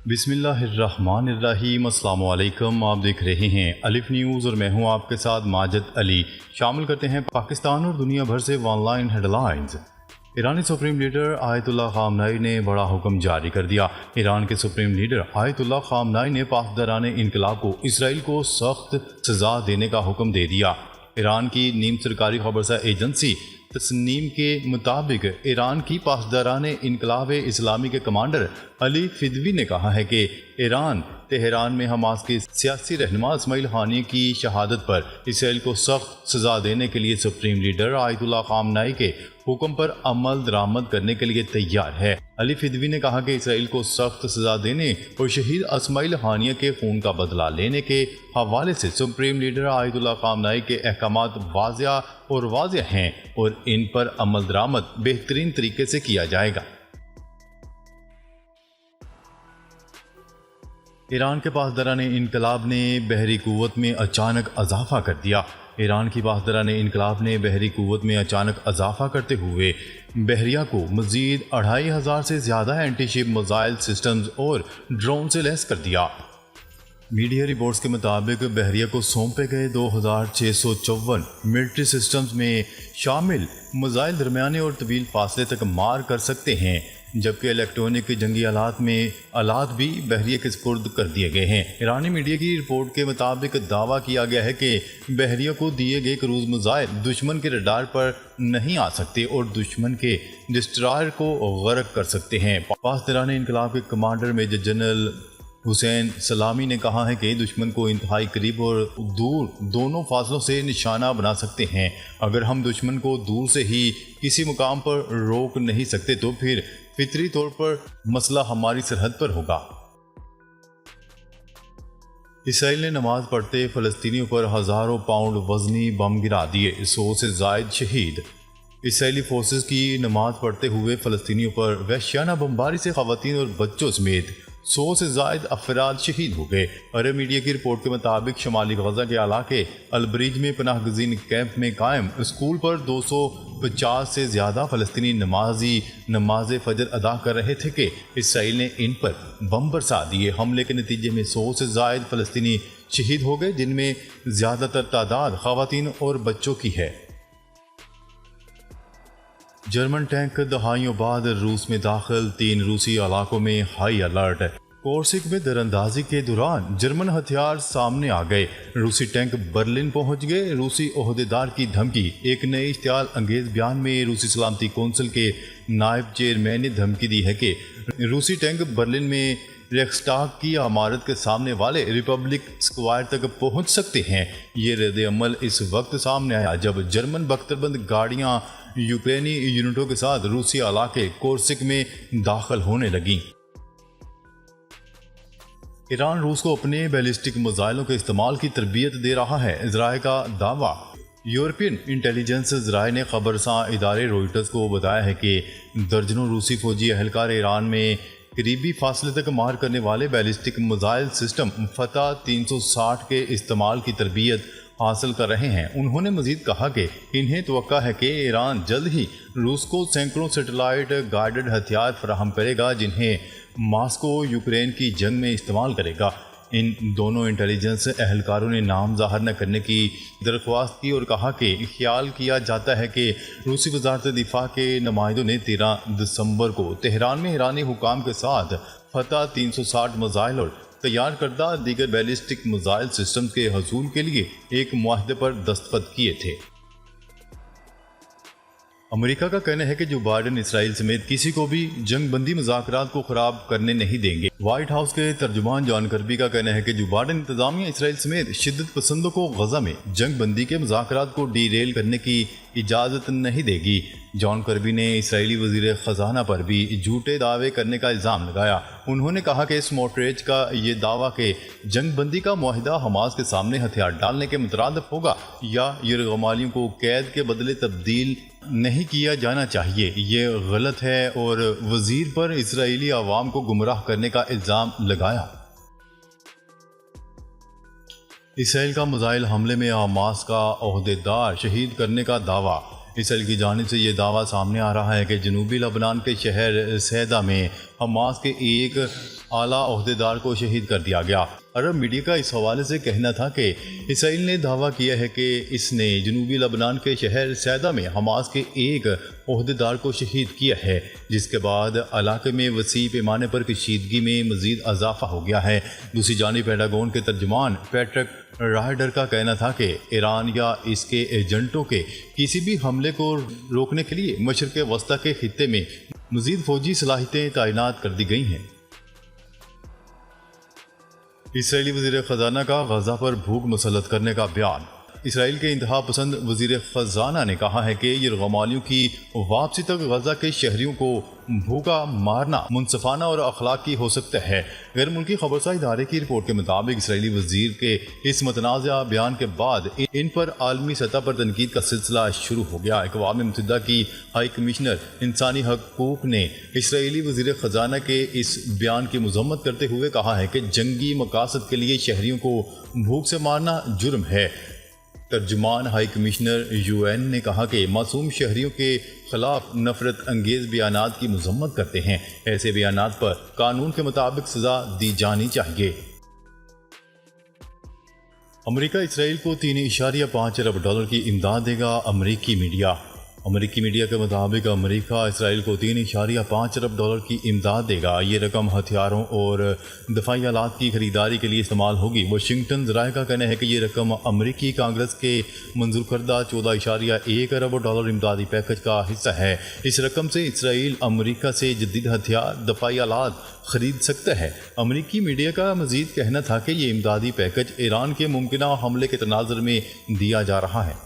بسم اللہ الرحمن الرحیم۔ السلام علیکم، آپ دیکھ رہے ہیں الف نیوز اور میں ہوں آپ کے ساتھ ماجد علی۔ شامل کرتے ہیں پاکستان اور دنیا بھر سے آن لائن ہیڈ لائنز۔ ایرانی سپریم لیڈر آیت اللہ خامنئی نے بڑا حکم جاری کر دیا۔ ایران کے سپریم لیڈر آیت اللہ خامنئی نے پاسداران انقلاب کو اسرائیل کو سخت سزا دینے کا حکم دے دیا۔ ایران کی نیم سرکاری خبرسہ ایجنسی تسنیم کے مطابق ایران کی پاسداران انقلاب اسلامی کے کمانڈر علی فدوی نے کہا ہے کہ ایران تہران میں حماس کے سیاسی رہنما اسماعیل ہانیہ کی شہادت پر اسرائیل کو سخت سزا دینے کے لیے سپریم لیڈر آیت اللہ خامنئی کے حکم پر عمل درآمد کرنے کے لیے تیار ہے۔ علی فدوی نے کہا کہ اسرائیل کو سخت سزا دینے اور شہید اسماعیل ہانیہ کے خون کا بدلہ لینے کے حوالے سے سپریم لیڈر آیت اللہ خامنئی کے احکامات واضح ہیں اور ان پر عمل درآمد بہترین طریقے سے کیا جائے گا۔ ایران کے پاسداران انقلاب نے بحری قوت میں اچانک اضافہ کر دیا۔ ایران کی پاسداران انقلاب نے بحری قوت میں اچانک اضافہ کرتے ہوئے بحریہ کو مزید 2500 سے زیادہ اینٹی شپ میزائل سسٹمز اور ڈرون سے لیس کر دیا۔ میڈیا رپورٹس کے مطابق بحریہ کو سونپے گئے 2654 ملٹری سسٹمز میں شامل میزائل درمیانے اور طویل فاصلے تک مار کر سکتے ہیں، جبکہ الیکٹرونک جنگی آلات بھی بحریہ کے سپرد کر دیے گئے ہیں۔ ایرانی میڈیا کی رپورٹ کے مطابق دعویٰ کیا گیا ہے کہ بحریہ کو دیے گئے کروز میزائل دشمن کے ریڈار پر نہیں آ سکتے اور دشمن کے ڈسٹرائر کو غرق کر سکتے ہیں۔ پاسداران انقلاب کے کمانڈر میجر جنرل حسین سلامی نے کہا ہے کہ دشمن کو انتہائی قریب اور دور دونوں فاصلوں سے نشانہ بنا سکتے ہیں۔ اگر ہم دشمن کو دور سے ہی کسی مقام پر روک نہیں سکتے تو پھر فطری طور پر مسئلہ ہماری سرحد پر ہوگا۔ اسرائیل نے نماز پڑھتے فلسطینیوں پر ہزاروں پاؤنڈ وزنی بم گرا دیے، 100 سے زائد شہید۔ اسرائیلی فورسز کی نماز پڑھتے ہوئے فلسطینیوں پر وحشیانہ بمباری سے خواتین اور بچوں سمیت 100 سے زائد افراد شہید ہو گئے۔ عرب میڈیا کی رپورٹ کے مطابق شمالی غزہ کے علاقے البریج میں پناہ گزین کیمپ میں قائم اسکول پر 250 سے زیادہ فلسطینی نماز فجر ادا کر رہے تھے کہ اسرائیل نے ان پر بم برسا دیے۔ حملے کے نتیجے میں 100 سے زائد فلسطینی شہید ہو گئے، جن میں زیادہ تر تعداد خواتین اور بچوں کی ہے۔ جرمن ٹینک دہائیوں بعد روس میں داخل، 3 روسی علاقوں میں ہائی الرٹ۔ کورسک میں دراندازی کے دوران جرمن ہتھیار سامنے آ گئے، روسی ٹینک برلن پہنچ گئے، روسی عہدیدار کی دھمکی۔ ایک نئے اشتعال انگیز بیان میں روسی سلامتی کونسل کے نائب چیئرمین نے دھمکی دی ہے کہ روسی ٹینک برلن میں ریکسٹاگ کی عمارت کے سامنے والے ریپبلک اسکوائر تک پہنچ سکتے ہیں۔ یہ رد عمل اس وقت سامنے آیا جب جرمن بختربند گاڑیاں یوکرینی یونٹوں کے ساتھ روسی علاقے کورسک میں داخل ہونے لگیں۔ ایران روس کو اپنے بیلسٹک میزائلوں کے استعمال کی تربیت دے رہا ہے، ذرائع کا دعویٰ۔ یورپین انٹیلیجنس ذرائع نے خبرساں ادارے روئٹرز کو بتایا ہے کہ درجنوں روسی فوجی اہلکار ایران میں قریبی فاصلے تک مار کرنے والے بیلسٹک میزائل سسٹم فتح 360 کے استعمال کی تربیت حاصل کر رہے ہیں۔ انہوں نے مزید کہا کہ انہیں توقع ہے کہ ایران جلد ہی روس کو سینکڑوں سیٹلائٹ گائیڈڈ ہتھیار فراہم کرے گا، جنہیں ماسکو یوکرین کی جنگ میں استعمال کرے گا۔ ان دونوں انٹیلیجنس اہلکاروں نے نام ظاہر نہ کرنے کی درخواست کی اور کہا کہ خیال کیا جاتا ہے کہ روسی وزارت دفاع کے نمائندوں نے 13 دسمبر کو تہران میں ایرانی حکام کے ساتھ فتح 360 میزائل اور تیار کردہ دیگر بیلسٹک میزائل سسٹم کے حصول کے لیے ایک معاہدے پر دستخط کیے تھے۔ امریکہ کا کہنا ہے کہ جو بائیڈن اسرائیل سمیت کسی کو بھی جنگ بندی مذاکرات کو خراب کرنے نہیں دیں گے۔ وائٹ ہاؤس کے ترجمان جان کربی کا کہنا ہے کہ جو بائیڈن انتظامیہ اسرائیل سمیت شدت پسندوں کو غزہ میں جنگ بندی کے مذاکرات کو ڈی ریل کرنے کی اجازت نہیں دے گی۔ جان کربی نے اسرائیلی وزیر خزانہ پر بھی جھوٹے دعوے کرنے کا الزام لگایا۔ انہوں نے کہا کہ سموٹریچ کا یہ دعویٰ کہ جنگ بندی کا معاہدہ حماس کے سامنے ہتھیار ڈالنے کے مترادف ہوگا یا یرغمالیوں کو قید کے بدلے تبدیل نہیں کیا جانا چاہیے، یہ غلط ہے اور وزیر پر اسرائیلی عوام کو گمراہ کرنے کا الزام لگایا۔ اسرائیل کا میزائل حملے میں حماس کا عہدیدار شہید کرنے کا دعویٰ۔ اسرائیل کی جانب سے یہ دعویٰ سامنے آ رہا ہے کہ جنوبی لبنان کے شہر سیدا میں حماس کے ایک اعلیٰ عہدیدار کو شہید کر دیا گیا۔ عرب میڈیا کا اس حوالے سے کہنا تھا کہ اسرائیل نے دعویٰ کیا ہے کہ اس نے جنوبی لبنان کے شہر سیدا میں حماس کے ایک عہدیدار کو شہید کیا ہے، جس کے بعد علاقے میں وسیع پیمانے پر کشیدگی میں مزید اضافہ ہو گیا ہے۔ دوسری جانب پینٹاگون کے ترجمان پیٹرک رائڈر کا کہنا تھا کہ ایران یا اس کے ایجنٹوں کے کسی بھی حملے کو روکنے کے لیے مشرق وسطی کے خطے میں مزید فوجی صلاحیتیں تعینات کر دی گئی ہیں۔ اسرائیلی وزیر خزانہ کا غزہ پر بھوک مسلط کرنے کا بیان۔ اسرائیل کے انتہا پسند وزیر خزانہ نے کہا ہے کہ یرغمالیوں کی واپسی تک غزہ کے شہریوں کو بھوکا مارنا منصفانہ اور اخلاقی ہو سکتا ہے۔ غیر ملکی خبرساز ادارے کی رپورٹ کے مطابق اسرائیلی وزیر کے اس متنازع بیان کے بعد ان پر عالمی سطح پر تنقید کا سلسلہ شروع ہو گیا۔ اقوام متحدہ کی ہائی کمشنر انسانی حقوق نے اسرائیلی وزیر خزانہ کے اس بیان کی مذمت کرتے ہوئے کہا ہے کہ جنگی مقاصد کے لیے شہریوں کو بھوک سے مارنا جرم ہے۔ ترجمان ہائی کمشنر UN نے کہا کہ معصوم شہریوں کے خلاف نفرت انگیز بیانات کی مذمت کرتے ہیں۔ ایسے بیانات پر قانون کے مطابق سزا دی جانی چاہیے۔ امریکہ اسرائیل کو $3.5 ارب کی امداد دے گا۔ امریکی میڈیا کے مطابق امریکہ اسرائیل کو $3.5 ارب کی امداد دے گا۔ یہ رقم ہتھیاروں اور دفاعی آلات کی خریداری کے لیے استعمال ہوگی۔ واشنگٹن ذرائع کا کہنا ہے کہ یہ رقم امریکی کانگریس کے منظور کردہ $14.1 ارب امدادی پیکج کا حصہ ہے۔ اس رقم سے اسرائیل امریکہ سے جدید ہتھیار، دفاعی آلات خرید سکتا ہے۔ امریکی میڈیا کا مزید کہنا تھا کہ یہ امدادی پیکج ایران کے ممکنہ حملے کے تناظر میں دیا جا رہا ہے۔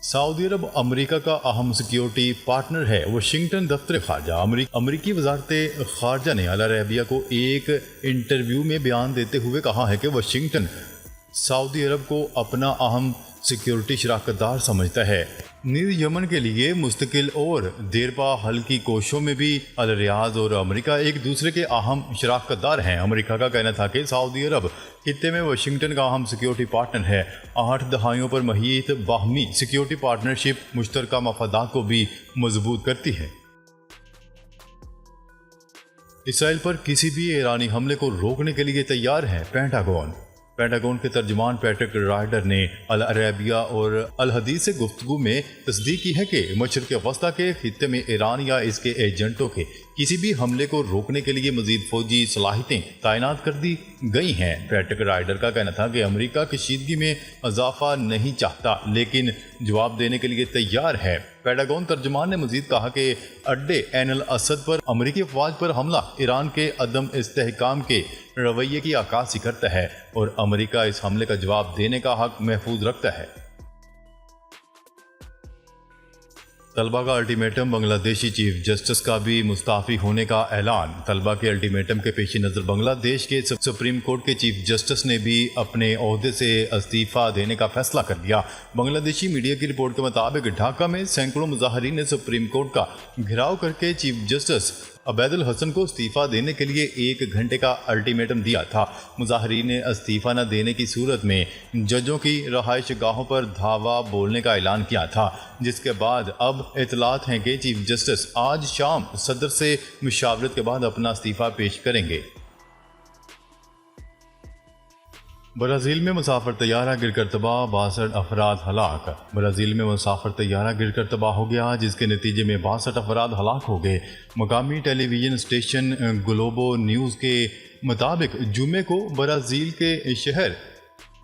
سعودی عرب امریکہ کا اہم سیکیورٹی پارٹنر ہے۔ واشنگٹن دفتر خارجہ امریکی وزارت خارجہ نے العربیہ کو ایک انٹرویو میں بیان دیتے ہوئے کہا ہے کہ واشنگٹن سعودی عرب کو اپنا اہم سیکیورٹی شراکت دار سمجھتا ہے۔ نیز یمن کے لیے مستقل اور دیرپا حل کی کوششوں میں بھی الریاض اور امریکہ ایک دوسرے کے اہم شراکت دار ہیں۔ امریکہ کا کہنا تھا کہ سعودی عرب خطے میں واشنگٹن کا اہم سیکیورٹی پارٹنر ہے۔ 8 دہائیوں پر محیط باہمی سیکیورٹی پارٹنرشپ مشترکہ مفادات کو بھی مضبوط کرتی ہے۔ اسرائیل پر کسی بھی ایرانی حملے کو روکنے کے لیے تیار ہے پینٹاگون کے ترجمان پیٹرک رائڈر نے العربیہ اور الحدیث سے گفتگو میں تصدیق کی ہے کہ مشرق وسطی کے خطے میں ایران یا اس کے ایجنٹوں کے کسی بھی حملے کو روکنے کے لیے مزید فوجی صلاحیتیں تعینات کر دی گئی ہیں۔ پیٹرک رائڈر کا کہنا تھا کہ امریکہ کشیدگی میں اضافہ نہیں چاہتا لیکن جواب دینے کے لیے تیار ہے۔ پینٹاگون ترجمان نے مزید کہا کہ اڈے عین الاسد پر امریکی افواج پر حملہ ایران کے عدم استحکام کے رویے کی عکاسی کرتا ہے اور امریکہ اس حملے کا جواب دینے کا حق محفوظ رکھتا ہے۔ طلبہ کا الٹیمیٹم، بنگلہ دیشی چیف جسٹس کا بھی مستعفی ہونے کا اعلان۔ طلبہ کے الٹیمیٹم کے پیش نظر بنگلہ دیش کے سپریم کورٹ کے چیف جسٹس نے بھی اپنے عہدے سے استعفیٰ دینے کا فیصلہ کر لیا۔ بنگلہ دیشی میڈیا کی رپورٹ کے مطابق ڈھاکہ میں سینکڑوں مظاہرین نے سپریم کورٹ کا گھیراؤ کر کے چیف جسٹس عبید الحسن کو استعفیٰ دینے کے لیے 1 گھنٹے کا الٹیمیٹم دیا تھا۔ مظاہرین نے استعفیٰ نہ دینے کی صورت میں ججوں کی رہائش گاہوں پر دھاوا بولنے کا اعلان کیا تھا، جس کے بعد اب اطلاعات ہیں کہ چیف جسٹس آج شام صدر سے مشاورت کے بعد اپنا استعفیٰ پیش کریں گے۔ برازیل میں مسافر طیارہ گر کر تباہ، 62 افراد ہلاک۔ برازیل میں مسافر طیارہ گر کر تباہ ہو گیا جس کے نتیجے میں 62 افراد ہلاک ہو گئے۔ مقامی ٹیلی ویژن اسٹیشن گلوبو نیوز کے مطابق جمعے کو برازیل کے شہر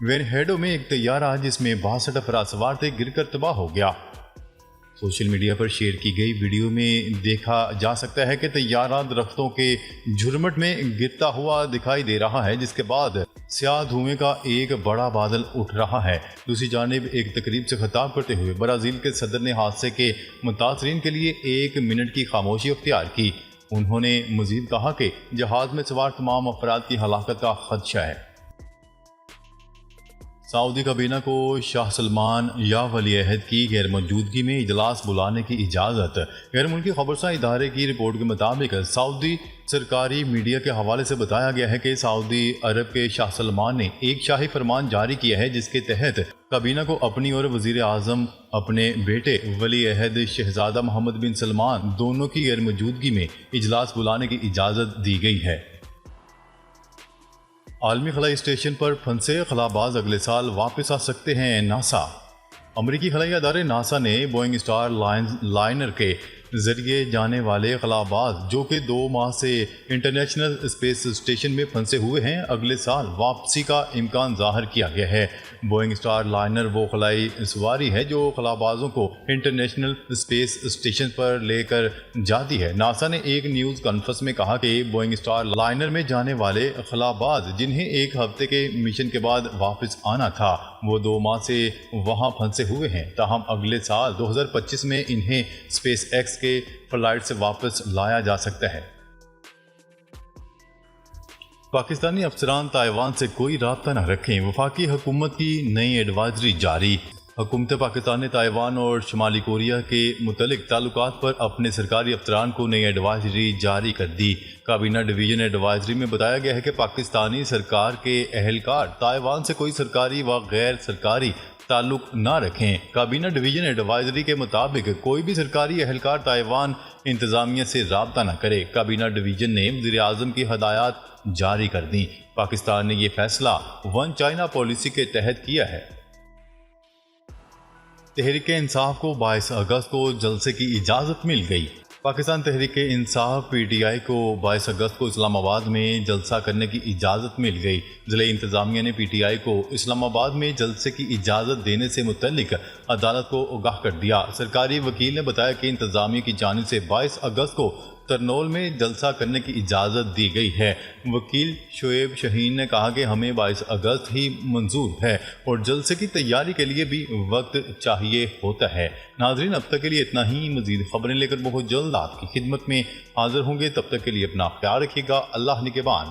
وینہیڈو میں ایک طیارہ جس میں 62 افراد سوار تھے گر کر تباہ ہو گیا۔ سوشل میڈیا پر شیئر کی گئی ویڈیو میں دیکھا جا سکتا ہے کہ طیارہ درختوں کے جھرمٹ میں گرتا ہوا دکھائی دے رہا ہے، جس کے بعد سیاہ دھوئیں کا ایک بڑا بادل اٹھ رہا ہے۔ دوسری جانب ایک تقریب سے خطاب کرتے ہوئے برازیل کے صدر نے حادثے کے متاثرین کے لیے 1 منٹ کی خاموشی اختیار کی۔ انہوں نے مزید کہا کہ جہاز میں سوار تمام افراد کی ہلاکت کا خدشہ ہے۔ سعودی کابینہ کو شاہ سلمان یا ولی عہد کی غیر موجودگی میں اجلاس بلانے کی اجازت۔ غیر ملکی خبرساز ادارے کی رپورٹ کے مطابق سعودی سرکاری میڈیا کے حوالے سے بتایا گیا ہے کہ سعودی عرب کے شاہ سلمان نے ایک شاہی فرمان جاری کیا ہے جس کے تحت کابینہ کو اپنی اور وزیر اعظم اپنے بیٹے ولی عہد شہزادہ محمد بن سلمان دونوں کی غیر موجودگی میں اجلاس بلانے کی اجازت دی گئی ہے۔ عالمی خلائی اسٹیشن پر پھنسے خلاباز اگلے سال واپس آ سکتے ہیں، ناسا۔ امریکی خلائی ادارے ناسا نے بوئنگ اسٹار لائنر کے ذریعے جانے والے خلاباز جو کہ 2 ماہ سے انٹرنیشنل اسپیس اسٹیشن میں پھنسے ہوئے ہیں، اگلے سال واپسی کا امکان ظاہر کیا گیا ہے۔ بوئنگ اسٹار لائنر وہ خلائی سواری ہے جو خلابازوں کو انٹرنیشنل اسپیس اسٹیشن پر لے کر جاتی ہے۔ ناسا نے ایک نیوز کانفرنس میں کہا کہ بوئنگ اسٹار لائنر میں جانے والے خلاباز جنہیں 1 ہفتے کے مشن کے بعد واپس آنا تھا، وہ 2 ماہ سے وہاں پھنسے ہوئے ہیں، تاہم اگلے سال 2025 میں انہیں اسپیس ایکس کے فلائٹ سے واپس لایا جا سکتا ہے۔ پاکستانی افسران تائیوان سے کوئی رابطہ نہ رکھیں، وفاقی حکومت کی نئی ایڈوائزری جاری۔ حکومت پاکستان نے تائیوان اور شمالی کوریا کے متعلق تعلقات پر اپنے سرکاری افسران کو نئی ایڈوائزری جاری کر دی۔ کابینہ ڈویژن ایڈوائزری میں بتایا گیا ہے کہ پاکستانی سرکار کے اہلکار تائیوان سے کوئی سرکاری و غیر سرکاری تعلق نہ رکھیں۔ کابینہ ڈویژن ایڈوائزری کے مطابق کوئی بھی سرکاری اہلکار تائیوان انتظامیہ سے رابطہ نہ کرے۔ کابینہ ڈویژن نے وزیر اعظم کی ہدایات جاری کر دیں۔ پاکستان نے یہ فیصلہ ون چائنا پالیسی کے تحت کیا ہے۔ تحریک انصاف کو 22 اگست کو جلسے کی اجازت مل گئی۔ Pakistan Tehreek Insaf P T I کو 22 اگست کو اسلام آباد میں جلسہ کرنے کی اجازت مل گئی۔ ضلع انتظامیہ نے پی ٹی آئی کو اسلام آباد میں جلسے کی اجازت دینے سے متعلق عدالت کو آگاہ کر دیا۔ سرکاری وکیل نے بتایا کہ انتظامیہ کی جانب سے 22 اگست کو ترنول میں جلسہ کرنے کی اجازت دی گئی ہے۔ وکیل شعیب شاہین نے کہا کہ ہمیں 22 اگست ہی منظور ہے اور جلسے کی تیاری کے لیے بھی وقت چاہیے ہوتا ہے۔ ناظرین، اب تک کے لیے اتنا ہی۔ مزید خبریں لے کر بہت جلد آپ کی خدمت میں حاضر ہوں گے، تب تک کے لیے اپنا خیال رکھیے گا۔ اللہ نگہبان۔